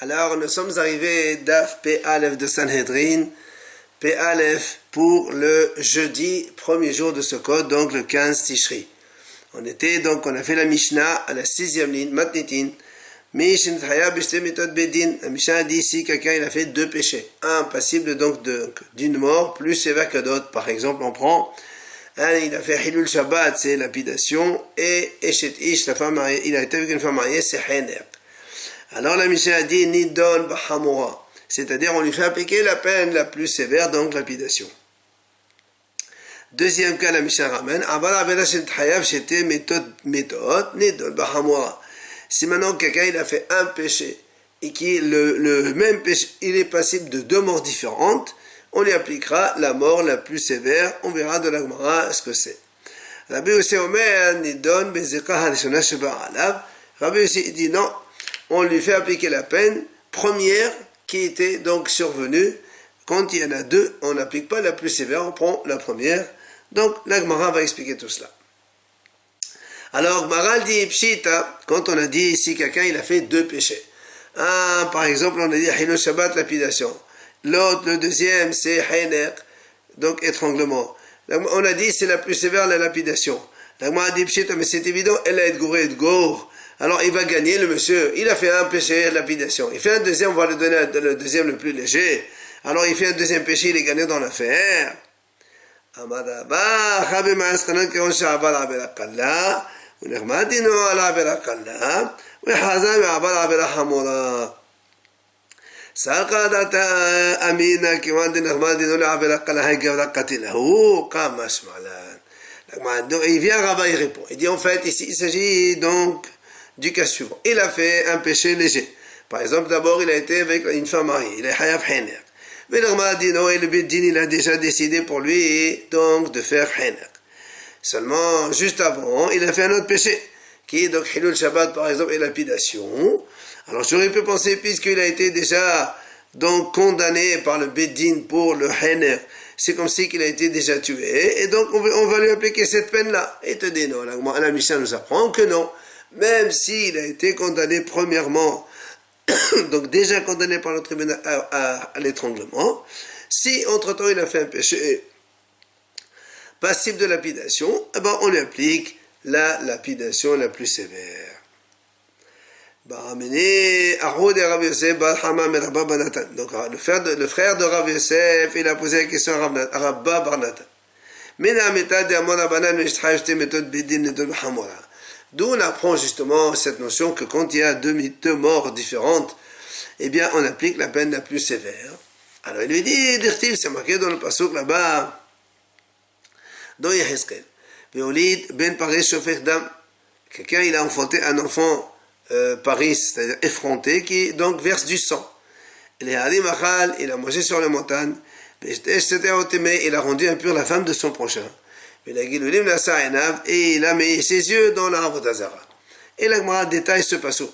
Alors, nous sommes arrivés d'Af P Aleph de Sanhedrin, P Aleph pour le jeudi, premier jour de Sukkot, donc le 15 Tishri. On a fait la Mishnah à la 6e ligne, Matnitin. La Mishnah a dit ici quelqu'un il a fait deux péchés. Un passible donc d'une mort plus sévère que d'autres. Par exemple, on prend il a fait Hilul Shabbat, c'est lapidation, et Eshet Ish, la femme mariée, il a été avec une femme mariée, c'est Hener. Alors la Mishnah a dit Nidon Bahamura, c'est-à-dire on lui fait appliquer la peine la plus sévère, donc lapidation. Deuxième cas, la Mishnah ramène Aval Avela Shet Hayav Shete Méthode Nidon Bahamura. Si maintenant quelqu'un il a fait un péché et qui le même péché, il est passible de deux morts différentes, on lui appliquera la mort la plus sévère. On verra de la Gemara ce que c'est. Rabbi Yossi Omer Nidon Bezeka Harishona Sheba Alav. Rabbi Yossi dit non, on lui fait appliquer la peine première qui était donc survenue. Quand il y en a deux, on n'applique pas la plus sévère, on prend la première. Donc la Gemara va expliquer tout cela. Alors Gemara dit Pshita, quand on a dit ici quelqu'un il a fait deux péchés. Un, par exemple, on a dit Hilul Shabbat, lapidation. L'autre, le deuxième, c'est Hener, donc étranglement. On a dit c'est la plus sévère, la lapidation. La Gemara a dit Pshita, mais c'est évident, elle a été gourée de gour. Alors il va gagner le monsieur. Il a fait un péché, lapidation. Il fait un deuxième, on va lui donner le deuxième le plus léger. Alors il fait un deuxième péché, il est gagné dans l'affaire. Amadaba, Chabe Ma'askanan Keon Sha'abar Avera Kalla, Unermadino Ala Avera Kalla, Uehazan Abar Avera Hamura. Sakadata Amina Kiwan de Nermadino La Avera Kalla Haigavra Katilahu, Kamash Malan. Donc il vient, Rabba, il répond. Il dit en fait, ici il s'agit donc du cas suivant. Il a fait un péché léger. Par exemple, d'abord il a été avec une femme mariée, il est Hayaf Hener. Mais le et le Beddin, il a déjà décidé pour lui donc de faire Hener. Seulement, juste avant, il a fait un autre péché, qui est donc Hilul Shabbat par exemple et lapidation. Alors j'aurais pu penser, puisqu'il a été déjà donc condamné par le Beddin pour le Hener, c'est comme si qu'il a été déjà tué, et donc on va lui appliquer cette peine-là. Et te dit non, la Mishnah nous apprend que non, même s'il a été condamné premièrement, donc déjà condamné par le tribunal à l'étranglement, si entre-temps il a fait un péché passible de lapidation, eh ben on lui applique la lapidation la plus sévère. Donc le frère de Rav Yosef, il a posé la question à Rabba Bar Natan. D'où on apprend justement cette notion que quand il y a deux morts différentes, eh bien on applique la peine la plus sévère. Alors il lui dit, Dirtiv, c'est marqué dans le pasuk là-bas, dans Yehezkel, Veolid ben Paris Shofech Dam, quelqu'un il a enfanté un enfant Paris, c'est-à-dire effronté, qui donc verse du sang. Il a mangé sur la montagne, il a rendu impur la femme de son prochain. Et il a mis ses yeux dans l'arbre d'Azara. Et la Gemara détaille ce pasuk.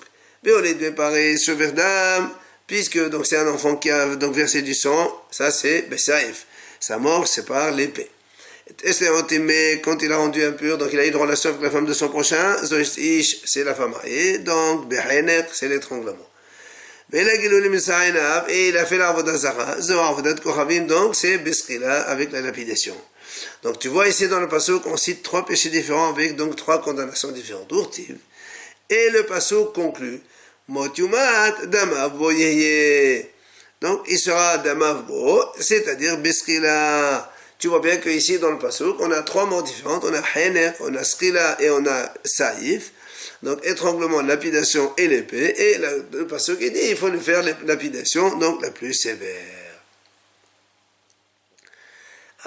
Puisque donc c'est un enfant qui a donc versé du sang, ça c'est Besaïf. Sa mort c'est par l'épée. Et quand il a rendu impur, donc il a eu de relation avec la femme de son prochain, Zoish c'est la femme mariée, donc Behener c'est l'étranglement. Et il a fait l'arbre d'Azara, donc c'est Besrila avec la lapidation. Donc tu vois ici dans le pasuk on cite trois péchés différents avec donc trois condamnations différentes. Et le pasuk conclut Motumat Damav Bo Yeye. Donc il sera Damav Bo, c'est-à-dire Besrila. Tu vois bien qu'ici dans le pasuk on a trois morts différentes, on a Hener, on a Skrila et on a Saïf. Donc étranglement, lapidation et l'épée. Et le pasuk il dit il faut lui faire lapidation donc la plus sévère.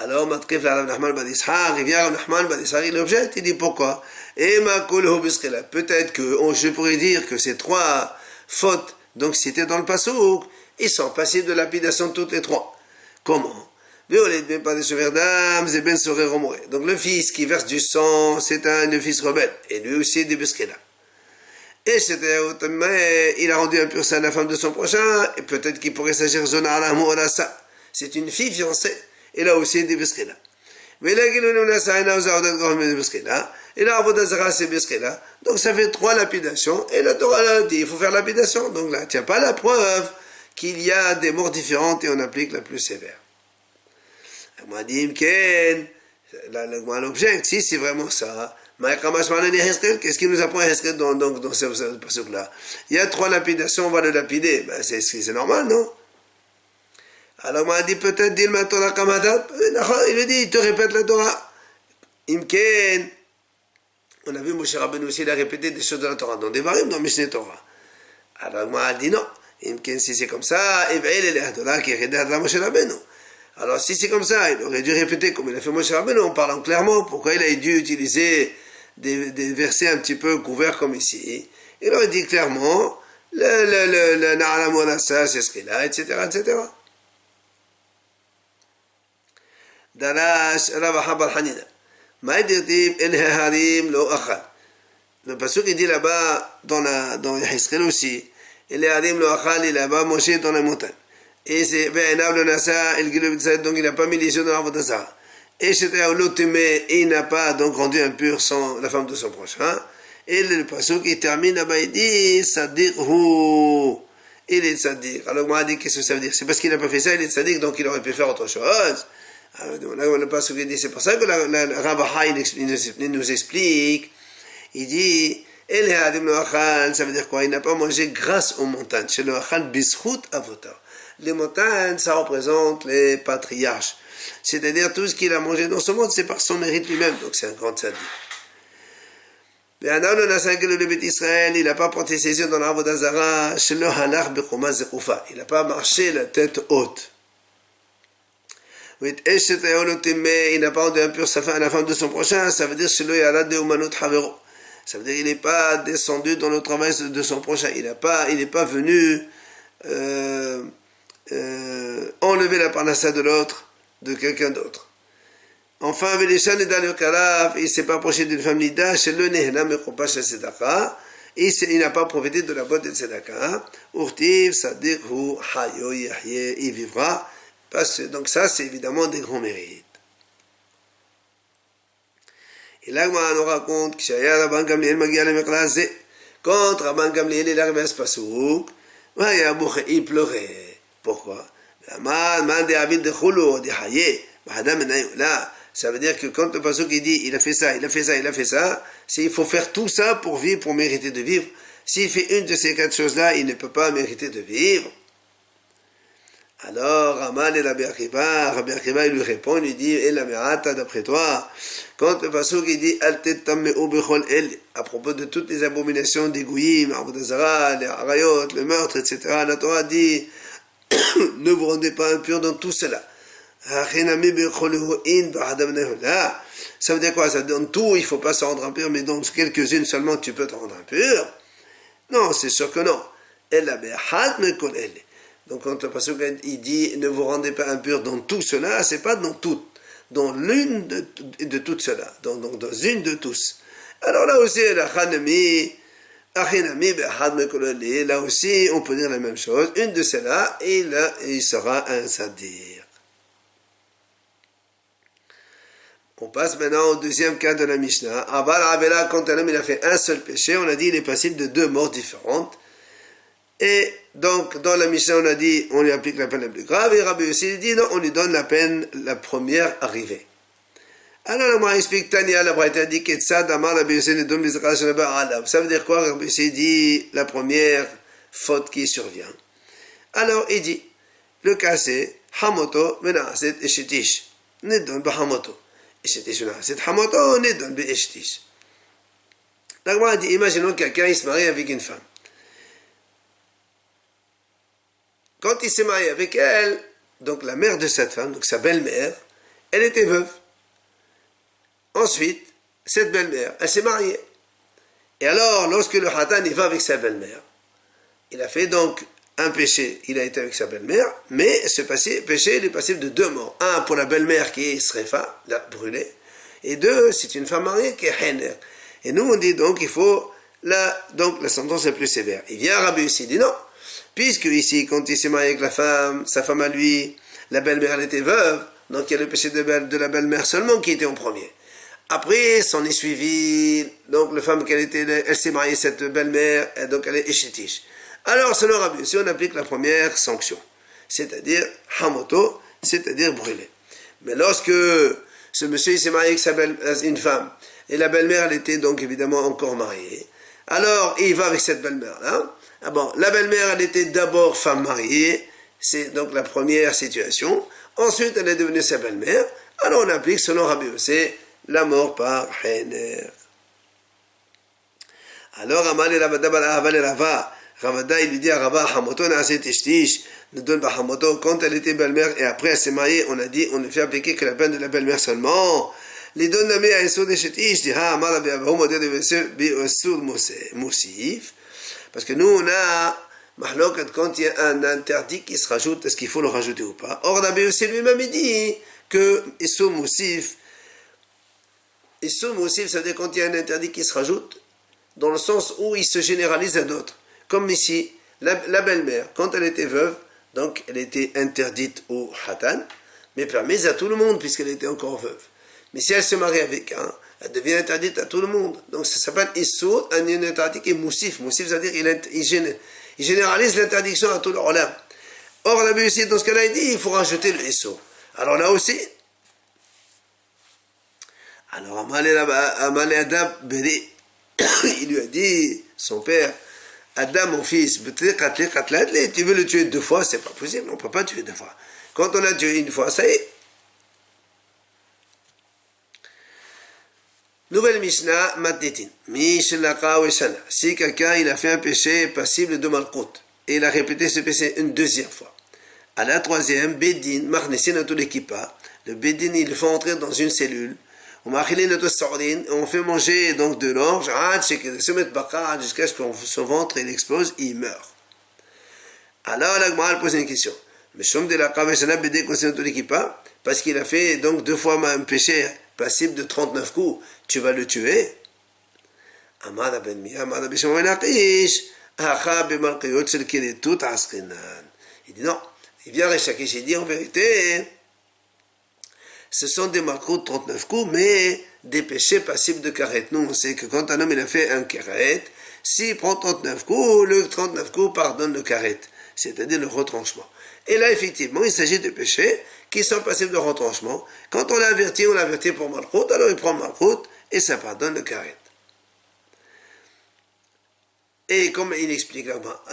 Alors, Matkif la Rav Nachman ben Ishaq, il vient Rav Nachman ben Ishaq, il objecte, il dit pourquoi? Peut-être que je pourrais dire que ces trois fautes, donc citées dans le pasuk, ils sont passibles de lapidation toutes les trois. Comment? Donc le fils qui verse du sang, c'est le fils rebelle, et lui aussi des Biskrila. Et il a rendu impur ça à la femme de son prochain, et peut-être qu'il pourrait s'agir Zona Alamu Alassa. C'est une fille fiancée. Et là aussi, des Biskrila. Et là, Avodah Zarah, c'est Beskela. Donc ça fait 3 lapidations. Et la Torah a dit, il faut faire lapidation. Donc là, tu n'as pas la preuve qu'il y a des morts différentes et on applique la plus sévère. On dit, l'objet, si c'est vraiment ça, qu'est-ce qu'il nous apprend Heskel dans ce passage-là? Il y a 3 lapidations, on va le lapider. Ben, c'est normal, non? Alors on a dit peut-être, dit le Torah Kamadat. Il lui dit, il te répète la Torah. Imken. On a vu Moshe Rabbeinu aussi, il a répété des choses de la Torah, dans des varim, dans Mishneh Torah. Alors moi, a dit non. Si c'est comme ça, alors si c'est comme ça, il aurait dû répéter comme il a fait Moshe Rabbeinu, en parlant clairement, pourquoi il a dû utiliser des versets un petit peu couverts comme ici. Il aurait dit clairement, le Na'alam Wanasa, c'est ce qu'il a, etc., etc. Darash Ravaha Bar Hanina. Le pasuk il dit là-bas dans Yahizkel aussi, il est harim lo achal, il est là-bas mangé dans la montagne. Et c'est ve'enav le nasa, donc il n'a pas mis les yeux dans la vodazara. Et c'était l'automé, il n'a pas donc rendu impur la femme de son prochain. Et le pasuk il termine là-bas, il dit Sadirhu, il est sadiq. Alors moi, dit qu'est-ce que ça veut dire? C'est parce qu'il n'a pas fait ça, il est sadiq, donc il aurait pu faire autre chose. C'est pour ça que le Ravaha il nous explique, il dit ça veut dire quoi? Il n'a pas mangé grâce aux montagnes. Les montagnes, ça représente les patriarches, c'est-à-dire tout ce qu'il a mangé dans ce monde, c'est par son mérite lui-même, donc c'est un grand tzaddik. Il n'a pas porté ses yeux dans l'arbre d'Azara, il n'a pas marché la tête haute. Il n'a pas rendu impur la femme de son prochain, ça veut dire ça veut dire qu'il n'est pas descendu dans le travail de son prochain, il n'est pas venu enlever la parnassa de l'autre, de quelqu'un d'autre. Enfin, il ne s'est pas approché d'une femme nida, il n'a pas profité de la boîte de tzedaka. Il vivra. Donc ça, c'est évidemment des grands mérites. Et là, on nous raconte que quand Rabban Gamliel est arrivé à ce pasouk, il pleurait. Pourquoi? Ça veut dire que quand le pasouk il dit il a fait ça, il faut faire tout ça pour vivre, pour mériter de vivre. S'il fait une de ces 4 choses-là, il ne peut pas mériter de vivre. Alors, Ramal et Rabbi Akiva, il lui répond, il lui dit, d'après toi, quand le pasuk il dit, à propos de toutes les abominations des gouyim, Avodah Zarah, les harayot, le meurtre, etc., la Torah dit, ne vous rendez pas impurs dans tout cela. Ça veut dire quoi? Ça veut dire, dans tout, il ne faut pas se rendre impur, mais dans quelques-unes seulement, tu peux te rendre impur? Non, c'est sûr que non. Donc quand le pasuk il dit ne vous rendez pas impurs dans tout cela, c'est pas dans tout, dans l'une de tout cela, donc dans une de tous. Alors là aussi, là aussi on peut dire la même chose, une de celles-là, et là il sera un sadir. On passe maintenant au deuxième cas de la Mishnah. Aval Avela, quand un homme il a fait un seul péché, on a dit il est passible de 2 morts différentes. Et donc, dans la Mishnah, on a dit, on lui applique la peine la plus grave, et Rabbi aussi dit, non, on lui donne la peine la première arrivée. Alors, on explique, Tania, la Braïta dit, Ketsad, Amar, Rabbi Yossi, ne donne les Alav. Ça veut dire quoi? Rabbi Yossi dit, la première faute qui survient. Alors, il dit, le cas c'est, Hamoto, Menaaset, Eshetish. Ne donne pas Hamoto. Eshetish, Menaaset, Hamoto, ne donne pas Eshetish. La Gemara dit, imaginons quelqu'un, il se marie avec une femme. Quand il s'est marié avec elle, donc la mère de cette femme, donc sa belle-mère, elle était veuve. Ensuite, cette belle-mère, elle s'est mariée. Et alors, lorsque le Hatan il va avec sa belle-mère, il a fait donc un péché, il a été avec sa belle-mère, mais ce péché, il est passible de 2 morts. Un pour la belle-mère qui est srefa, la brûlée, et 2, c'est une femme mariée qui est hener. Et nous, on dit donc, il faut, donc la sentence est plus sévère. Il vient Rabbi ici, il dit non. Puisque ici, quand il s'est marié avec sa femme à lui, la belle-mère elle était veuve, Donc il y a le péché de la belle-mère seulement qui était en premier. Après, s'en est suivi, donc la femme elle s'est mariée, cette belle-mère, et donc elle est échetiche. Alors, selon Rabbi Yossi, on applique la première sanction, c'est-à-dire hamoto, c'est-à-dire brûler. Mais lorsque ce monsieur s'est marié avec une femme, et la belle-mère, elle était donc évidemment encore mariée, alors il va avec cette belle-mère-là. Ah bon, la belle-mère, elle était d'abord femme mariée, c'est donc la première situation. Ensuite, elle est devenue sa belle-mère. Alors on applique, selon Rabbi Yossi, la mort par Hener. Alors, Amal et Rava, Ravada, il lui dit à Rava, Hamoto na'aset ishtish, ne donne pas Hamoto, quand elle était belle-mère et après elle s'est mariée, on a dit, on ne fait appliquer que la peine de la belle-mère seulement. Les donne namé à Esod eshetish, dit, ha, Amal Rabbi Abahu, modèle de Esod Moussif. Parce que nous, on a, Mahlokat, quand il y a un interdit qui se rajoute, est-ce qu'il faut le rajouter ou pas? Or, Rabbi Yossi lui-même, il dit que Esod Moussif, ça veut dire quand il y a un interdit qui se rajoute, dans le sens où il se généralise à d'autres. Comme ici, la belle-mère, quand elle était veuve, donc elle était interdite au Hatan, mais permise à tout le monde puisqu'elle était encore veuve. Mais si elle se marie avec un, elle devient interdite à tout le monde. Donc ça s'appelle Issur, un interdit qui est Moussif. Moussif, ça veut dire qu'il généralise l'interdiction à tout le Olam. Or, la Bible, dans ce cas-là, il dit il faut rajouter le Issur. Alors là aussi, alors Amal Adam Beri, il lui a dit, son père, Adam, mon fils, tu veux le tuer 2 fois, c'est pas possible, on ne peut pas tuer 2 fois. Quand on a tué 1 fois, ça y est. Nouvelle Mishnah, Matnitin. Mishnaka Weshana. Si quelqu'un il a fait un péché passible de Malkout, et il a répété ce péché une 2e fois. À la 3e, Bedin, Marnessin à tout l'équipa. Le Bedin, il le fait entrer dans une cellule. On fait manger donc de l'orge jusqu'à ce que son ventre il explose et il meurt. Alors la Gemara pose une question. Parce qu'il a fait donc 2 fois un péché passible de 39 coups, tu vas le tuer? Il dit non. Il vient Rechakish, il dit en vérité, ce sont des malkout 39 coups, mais des péchés passibles de karet. Nous, on sait que quand un homme il a fait un karet, s'il prend 39 coups, le 39 coups pardonne le karet, c'est-à-dire le retranchement. Et là, effectivement, il s'agit de péchés qui sont passibles de retranchement. Quand on l'avertit pour malkout, alors il prend malkout et ça pardonne le karet. Et comme il explique là-bas,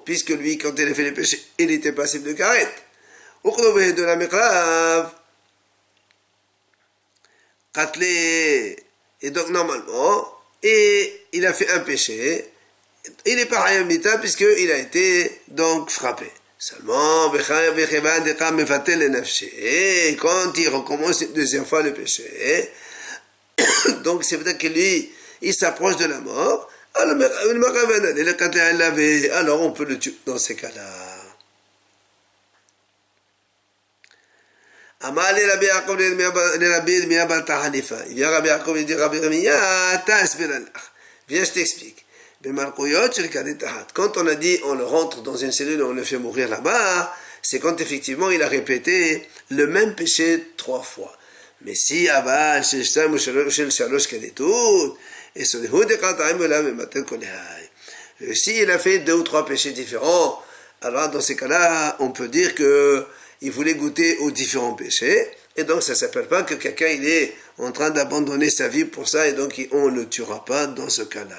puisque lui, quand il a fait les péchés, il était passible de karet. De la Mikrav, Katlé, et donc normalement, et il a fait un péché, il n'est pas Hayamita puisqu'il a été donc frappé. Seulement, et quand il recommence une 2e fois le péché, donc c'est vrai que lui, il s'approche de la mort, alors on peut le tuer dans ces cas-là. Amal et Rabbi Yaakov il vient Rabbi Yaakov il dit Rabbi Ramiya viens je t'explique. Quand on a dit on le rentre dans une cellule et on le fait mourir là-bas, c'est quand effectivement il a répété le même péché 3 fois. Mais si Aval shel shalosh kadetut et si il a fait 2 ou 3 péchés différents, alors dans ces cas-là on peut dire que il voulait goûter aux différents péchés, et donc ça ne s'appelle pas que quelqu'un il est en train d'abandonner sa vie pour ça, et donc on ne le tuera pas dans ce cas-là.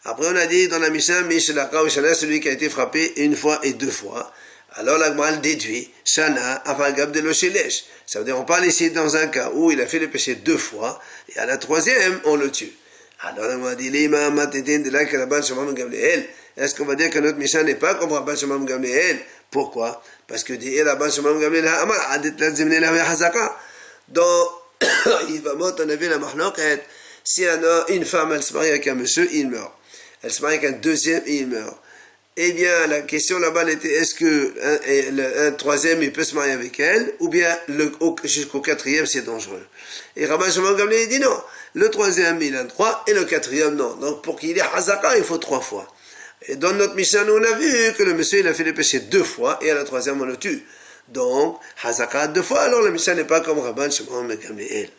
Après on a dit dans la Mishnah, celui qui a été frappé 1 fois et 2 fois, alors la Gemara déduit, Shana, Avalgab de l'Oshelesh. Ça veut dire on parle ici dans un cas où il a fait le péché 2 fois, et à la 3e on le tue. Alors la Gemara dit, L'imam Matedin de la Kalaban Shimon Gamliel. Est-ce qu'on va dire que notre Mishnah n'est pas comme Rabban Shimon Gamliel? Pourquoi? Parce que dit Rabban Shimon Gamliel dans Yivamot, on a vu la mahloket, si une femme elle se marie avec un monsieur, il meurt. Elle se marie avec un 2e et il meurt. Eh bien, la question là-bas était est-ce que un 3e il peut se marier avec elle, ou bien jusqu'au 4e c'est dangereux. Et Rabban Shimon Gamliel dit non. Le 3e il a 3 et le 4e non. Donc pour qu'il y ait Hazaka, il faut 3 fois. Et dans notre Mishnah, nous on a vu que le monsieur il a fait le péché 2 fois et à la troisième on le tue. Donc, Hazaka 2 fois, alors le Mishnah n'est pas comme Rabban Shimon ben Gamliel.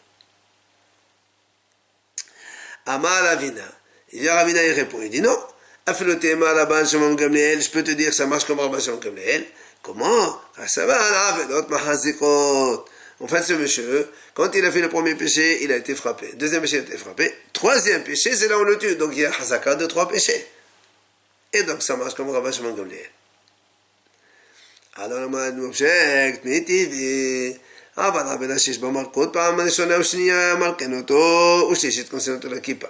Amar Ravina. Il y a Ravina, il répond, il dit non. Afilotéma Rabban Shimon ben Gamliel, je peux te dire que ça marche comme Rabban Shimon ben Gamliel. Comment? Ça va, en fait, ce monsieur, quand il a fait le premier péché, il a été frappé. Deuxième péché, il a été frappé. Troisième péché, c'est là où on le tue. Donc, il y a Hazaka de 3 péchés. Et donc, ça marche comme Rabban Shimon ben Gamliel. Alors, on objecte, mais TV. אבל הבן שיש במלכות פעם הראשונה ושנייה מלכן אותו ושלישית כונסן אותו לכיפה.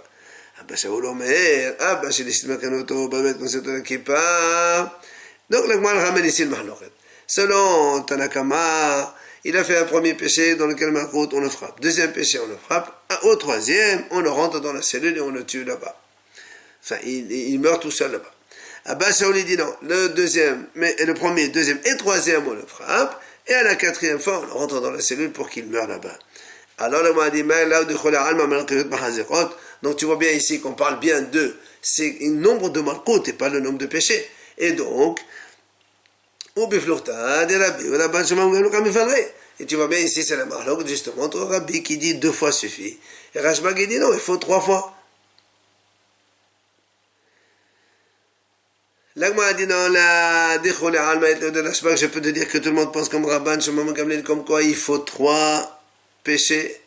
אבא שאול אומר, אבא שלישית מלכן אותו באמת כונסן אותו לכיפה. Donc l'Agmar ramène ici le mahloket. Selon Tanakama, il a fait un premier péché dans lequel Malkout on le frappe. Deuxième péché on le frappe. Au troisième, on le rentre dans la cellule et on le tue là-bas. Enfin, il meurt tout seul là-bas. Abba Shaoli dit non, le premier, deuxième et troisième on le frappe. Et à la quatrième fois, on rentre dans la cellule pour qu'il meure là-bas. Alors le Mahdi donc tu vois bien ici qu'on parle bien de, c'est un nombre de malkout et pas le nombre de péchés. Et donc, et tu vois bien ici, c'est la marloque justement, entre Rabbi qui dit 2 fois suffit. Et Rashba qui dit non, il faut 3 fois. L'Agma a dit dans la Dikhol al-Alma de l'Ashbak, je peux te dire que tout le monde pense comme Rabban, comme quoi il faut 3 péchés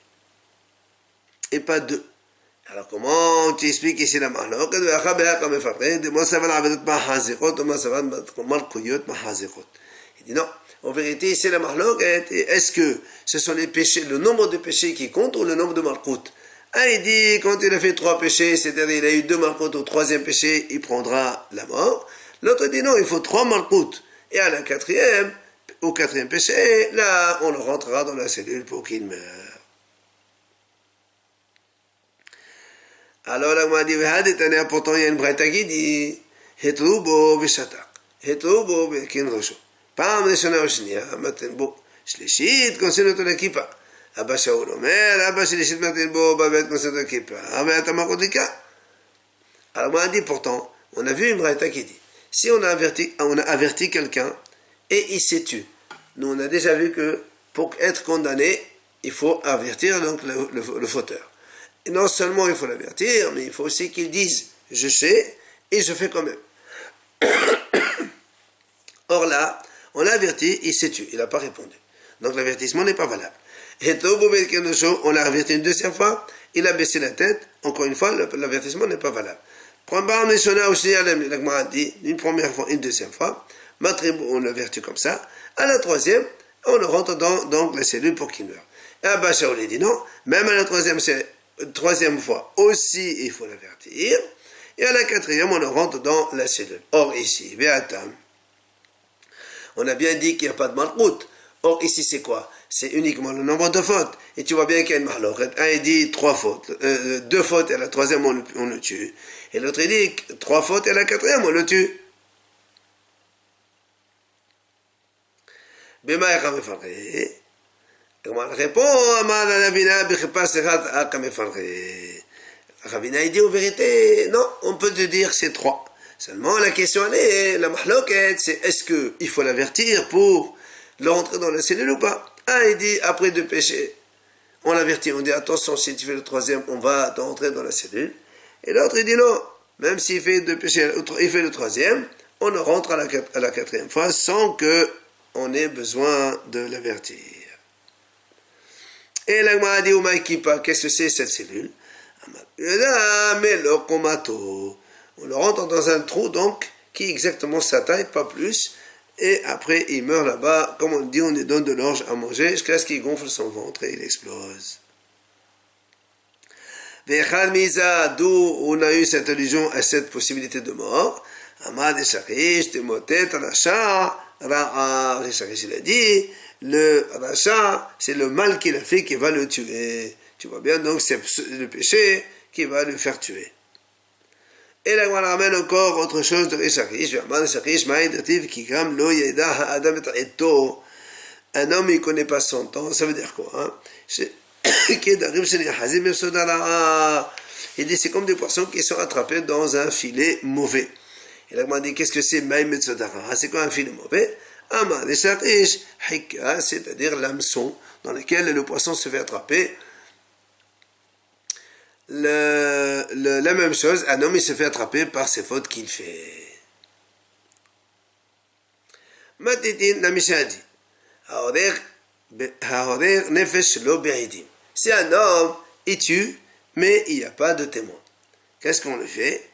et pas 2. Alors comment tu expliques ici la mahlok? Il dit non, en vérité ici la mahlok, est-ce que ce sont les péchés, le nombre de péchés qui compte ou le nombre de malkout? Un il dit quand il a fait 3 péchés, c'est-à-dire il a eu 2 malkout au 3e péché, il prendra la mort. L'autre dit non, il faut 3 malkout. Et à la 4e, au 4e péché, là on le rentrera dans la cellule pour qu'il meure. Alors là, on m'a dit, pourtant il y a une braïta qui dit, Hetrubo vishatak, Hetrubo bekin rosho. Pam rishona oshnia, maten bo, shlishit konsen אותו לכיפה. אבא שאול אומר, אבא שלישית maten bo, babet konsen אותו לכיפה. אבל אתה מקודיקה. Alors on m'a dit, pourtant, on a vu une braïta qui dit, si on a averti quelqu'un et il s'est tué, nous on a déjà vu que pour être condamné, il faut avertir donc le fauteur. Et non seulement il faut l'avertir, mais il faut aussi qu'il dise « je sais et je fais quand même ». Or là, on l'a averti, il s'est tué, il n'a pas répondu. Donc l'avertissement n'est pas valable. Et on l'a averti une 2e fois, il a baissé la tête, encore une fois, l'avertissement n'est pas valable. Une première fois, une 2e fois, on l'avertit comme ça. À la 3e, on le rentre dans la cellule pour qu'il meure. Et Abba Shaul dit non, même à la 3e fois aussi, il faut l'avertir. Et à la 4e, on le rentre dans la cellule. Or ici, on a bien dit qu'il n'y a pas de malkout. Or ici, c'est quoi? C'est uniquement le nombre de fautes. Et tu vois bien qu'il y a une mahloket. Un, il dit 3 fautes. 2 fautes, et à la 3e, on le tue. Et l'autre, il dit 3 fautes, et à la 4e, on le tue. Bema yakam efarre. Comment elle répond? Ravina, il dit en vérité, non, on peut te dire c'est 3. Seulement, la question, elle est, la mahloket, c'est est-ce qu'il faut l'avertir pour le rentrer dans la cellule ou pas? Un, il dit, après 2 péchés, on l'avertit, on dit, attention, si tu fais le 3e, on va t'entrer dans la cellule. Et l'autre, il dit non, même s'il fait 2 péchés, il fait le 3e, on le rentre à la 4e fois sans qu'on ait besoin de l'avertir. Et l'Agma a dit, qu'est-ce que c'est cette cellule? Mais le komato, on le rentre dans un trou, donc, qui est exactement sa taille, pas plus. Et après, il meurt là-bas. Comme on dit, on lui donne de l'orge à manger jusqu'à ce qu'il gonfle son ventre et il explose. D'où on a eu cette allusion à cette possibilité de mort. Amad et Sharish, Temotet, Racha, Ra'a, Sharish, il a dit, le Racha, c'est le mal qu'il a fait qui va le tuer. Tu vois bien, donc c'est le péché qui va le faire tuer. Et là, on ramène encore autre chose de Rishakish. Un homme, il ne connaît pas son temps. Ça veut dire quoi? Il dit, c'est comme des poissons qui sont attrapés dans un filet mauvais. Et là, on dit, qu'est-ce que c'est Maïm Metzodara? C'est quoi un filet mauvais? Amar les Sharish, Hika, c'est-à-dire l'hameçon dans lequel le poisson se fait attraper. La même chose, un homme il se fait attraper par ses fautes qu'il fait. Matitin, la Mishnah dit, Haorer nefesh lo be'idim. Si un homme, il tue, mais il n'y a pas de témoin. Qu'est-ce qu'on le fait?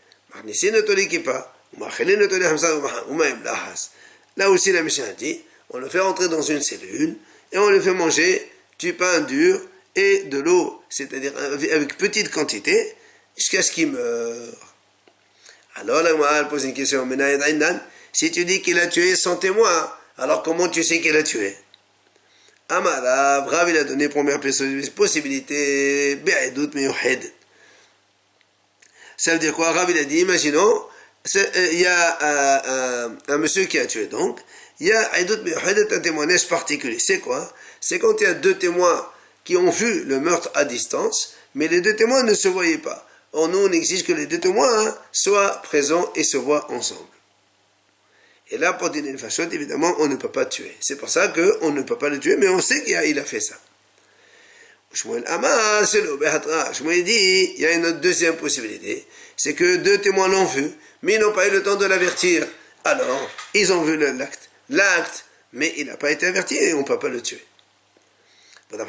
Là aussi, la Mishnah dit, on le fait rentrer dans une cellule et on le fait manger du pain dur et de l'eau, c'est-à-dire avec petite quantité, jusqu'à ce qu'il meure. Alors, la Gemara pose une question. Si tu dis qu'il a tué sans témoin, alors comment tu sais qu'il a tué? Amara, Rav, il a donné première possibilité, Be'edout meyuhed. Ça veut dire quoi? Rav, il a dit, imaginons, il y a un monsieur qui a tué, donc, il y a Edout meyuhed, un témoignage particulier. C'est quoi? C'est quand il y a deux témoins qui ont vu le meurtre à distance, mais les deux témoins ne se voyaient pas. Or, nous, on exige que les deux témoins soient présents et se voient ensemble. Et là, pour dîner une fachotte, évidemment, on ne peut pas tuer. C'est pour ça qu'on ne peut pas le tuer, mais on sait qu'il a fait ça. Shmuel Amar, c'est le Behatra. Shmuel dit, il y a une autre deuxième possibilité. C'est que deux témoins l'ont vu, mais ils n'ont pas eu le temps de l'avertir. Alors, ils ont vu l'acte, mais il n'a pas été averti et on ne peut pas le tuer. Rav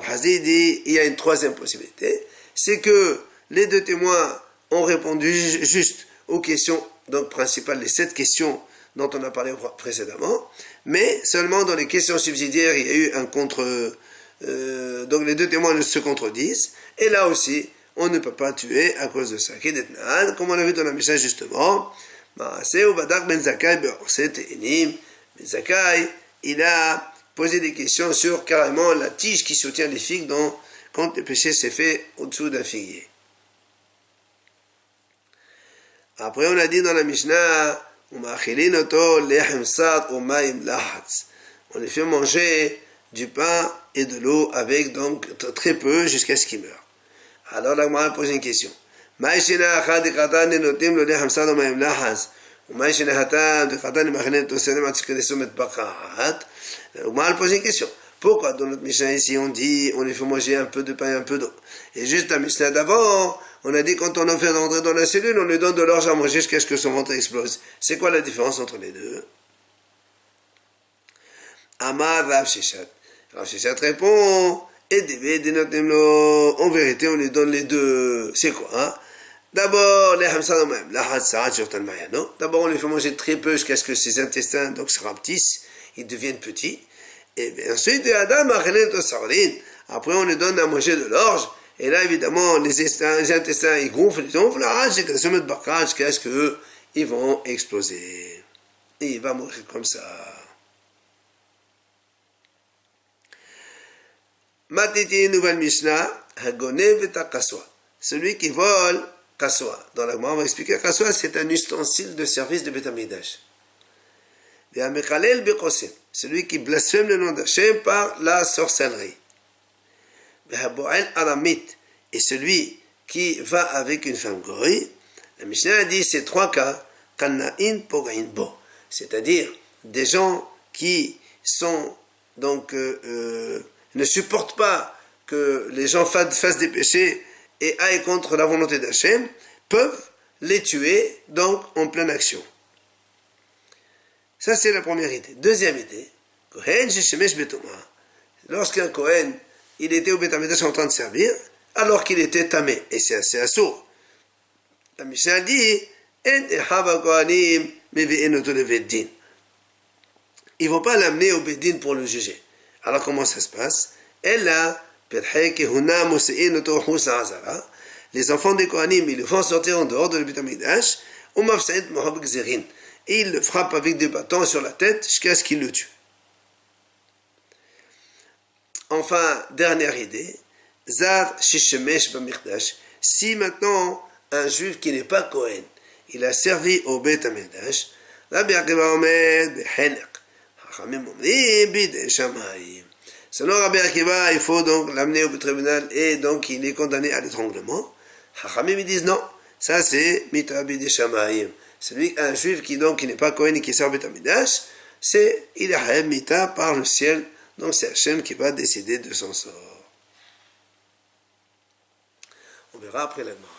Hazdi dit, il y a une troisième possibilité, c'est que les deux témoins ont répondu juste aux questions donc principales, les 7 questions dont on a parlé précédemment, mais seulement dans les questions subsidiaires, il y a eu un contre... donc les deux témoins se contredisent, et là aussi, on ne peut pas tuer à cause de ça. Comme on l'a vu dans la Mishnah justement, Ben Zakkai, il a posé des questions sur carrément la tige qui soutient les figues quand le péché s'est fait au-dessous d'un figuier. Après, on a dit dans la Mishnah, on les fait manger du pain et de l'eau avec donc très peu jusqu'à ce qu'il meure. Alors la Gemara pose une question. La Gemara pose une question. Pourquoi dans notre Mishnah ici on dit on les fait manger un peu de pain et un peu d'eau? Et juste la Mishnah d'avant, on a dit quand on en fait rentrer dans la cellule, on lui donne de l'orge à manger jusqu'à ce que son ventre explose. C'est quoi la différence entre les deux? Amar Rav Sheshat. Rav Sheshat répond, en vérité, on lui donne les deux. C'est quoi hein? D'abord, d'abord, on lui fait manger très peu jusqu'à ce que ses intestins donc, se rapetissent, ils deviennent petits. Et ensuite, après, on lui donne à manger de l'orge. Et là, évidemment, les intestins, ils gonflent, jusqu'à ce qu'ils vont exploser. Et il va mourir comme ça. Matiti, nouvelle Mishnah, Hagonev et Kaswa. Celui qui vole Kaswa. Dans la Gemara, on va expliquer Kaswa, c'est un ustensile de service de Beth Amikdash. Celui qui blasphème le nom d'Hachem par la sorcellerie. Et celui qui va avec une femme goy, la Mishnah a dit ces 3 cas, c'est-à-dire des gens qui sont donc ne supportent pas que les gens fassent des péchés et aillent contre la volonté d'Hachem, peuvent les tuer donc en pleine action. Ça c'est la première idée. Deuxième idée, lorsqu'un Kohen il était au Beth Amikdash en train de servir, alors qu'il était tamé, et c'est assez assourd. La Mishnah dit, ils ne vont pas l'amener au Beddin pour le juger. Alors comment ça se passe? Les enfants des Kohanim, ils le font sortir en dehors de le Beth Amikdash, et ils le frappent avec des bâtons sur la tête jusqu'à ce qu'ils le tuent. Enfin, dernière idée, Zar Shishemesh Bamikdash. Si maintenant un juif qui n'est pas Kohen, il a servi au Beth Amikdash, Rabbi Akiva Omed Behelek, Chachamim Omrim Bidei Shamayim. Selon Rabbi Akiva, il faut donc l'amener au tribunal et donc il est condamné à l'étranglement. Hachamim ils disent non, ça c'est mitra bidei shamayim. Celui, un juif qui n'est pas Kohen et qui sort Beit HaMikdash, il est haïm mita par le ciel, donc c'est Hachem qui va décider de son sort. On verra après la mort.